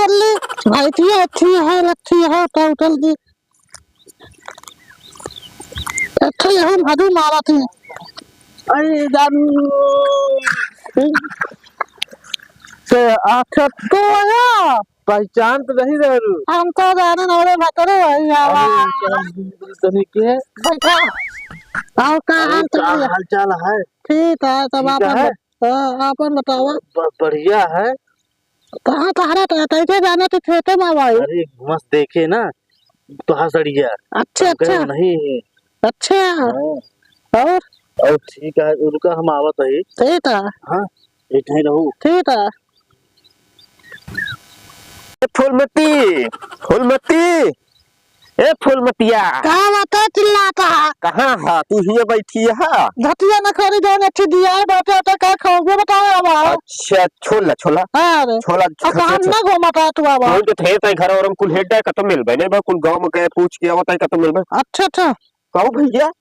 जल्दी भाई थी अच्छी है लच्छी है टोटल की अच्छी है मधु मारा थी अरे जानू से अच्छा तो आया पहचान तो नहीं जरूर हम तो जाने नौरे भतरे वही आवा के बैठा आओ का हाल चाल है ठीक है तब आपन बताओ बढ़िया है कहाँ कहाँ कैसे जाने तो खेते में भाई अरे मस्त देखे ना तो हंसड़िया अच्छा अच्छा नहीं अच्छा और ठीक है उनका हम आवत है ठीक है हाँ इतना ही रहू ठीक है फूलमती फूलमती ए फूलमतिया कहाँ बात है चिल्लाता है कहाँ है तू ही बैठी है घटिया न खरी जाने अच्छी दिया है बैठे तो क्या खाओगे बताओ अब अच्छा छोला छोला अरे छोला कहाँ ना घूमता तू अब तो थे तय घर और हम कुल हेड का तो मिल बने बा कुल गांव में कहे पूछ के आवत है का तो मिल बा अच्छा अच्छा कहो भैया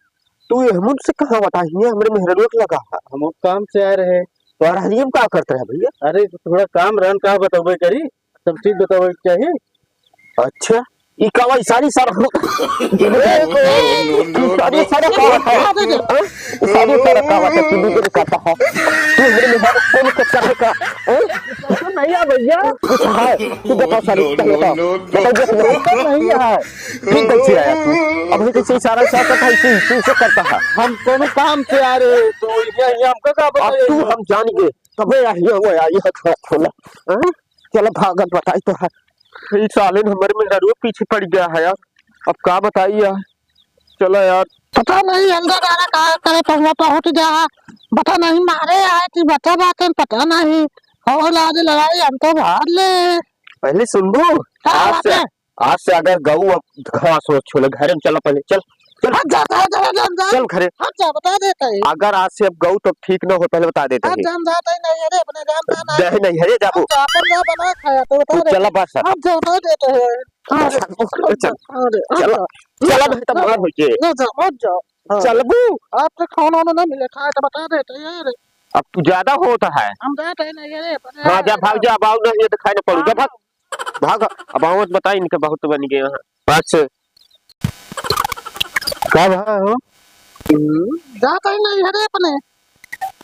तू हम से कहाँ बताइए हमरे मेहररोक लगा हम काम से आ रहे तो हम क्या करते हैं भैया अरे थोड़ा काम रहन का बताओगे करी सब चीज बताओगे चाहिए अच्छा ये कवा सारी सर सारी सारा कवा सारी सारा कवा तो तू भी करता है तू मेरे में कौन कच्चा है का नहीं है भैया कुछ है तू बता सारी बताओ नहीं है ठीक कैसे आया तू अब कैसे सारा साथ है इसी से करता है हम कौन काम से आ रहे तो ये हमका का बताइए तू हम जान गए कबे आइए वो आइए खोला चलो भागत बताई तो है इस साले हमारे में जरूर पीछे पड़ गया है यार अब क्या बताइए चलो यार पता नहीं अंदर जाना कहा करे पहुंचा पहुंच जा बता नहीं मारे आए कि बता बात पता नहीं और लाद लड़ाई हम तो भाग ले पहले सुन लो आज से अगर गऊ अब घास हो छोले घर में चला पहले चल चल चल घरे बता देते अगर आज से अब गऊ तो ठीक ना हो पहले बता देते हैं नहीं है अपने जान नहीं है जाबू बना खाया तो बता चला बस अब बता देते हैं चला चला भाई तब मार होइए मत जाओ चलबू आपसे खाना ना मिले खाए तो बता देते यार अब तू ज्यादा होता है हम जाते नहीं रे हां जा भाग जा अब आओ नहीं तो खाने पड़ू जा भाग भाग अब आओ बताई इनके बहुत बन गए हैं बस कब है हो जाता ही नहीं है अपने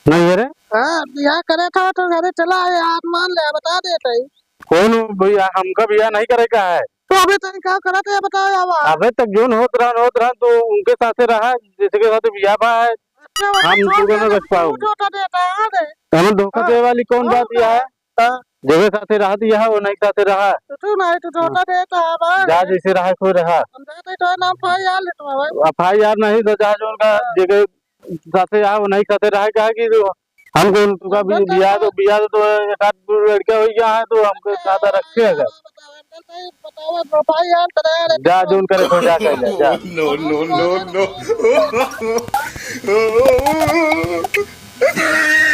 नहीं है रे हाँ बियाह करे था तो घरे चला आया हाथ मान ले बता देते ही कौन भैया हमका बियाह नहीं करेगा है तो अभी तक क्या करा थे बताओ यार अबे तक जोन होत रहा तो उनके साथ रहा जैसे के साथ बियाह बा है हम तुमको ना रख पाओ हम धोखा दे वाली कौन बात यह है जगह साथे रहा दिया है वो नहीं साथे रहा तू नहीं तो धोखा देता है जा जैसे रहा कोई रहा हम देते तो नाम फाई यार ले तो अफाई यार नहीं तो जा जो उनका जगह साथे रहा वो नहीं साथे रहा क्या कि हम को तुका भी बियाह तो एक आध लड़का हो गया है तो हमको साथ रखे है बताओ फाई यार जा जोन करे तो जा कर जा no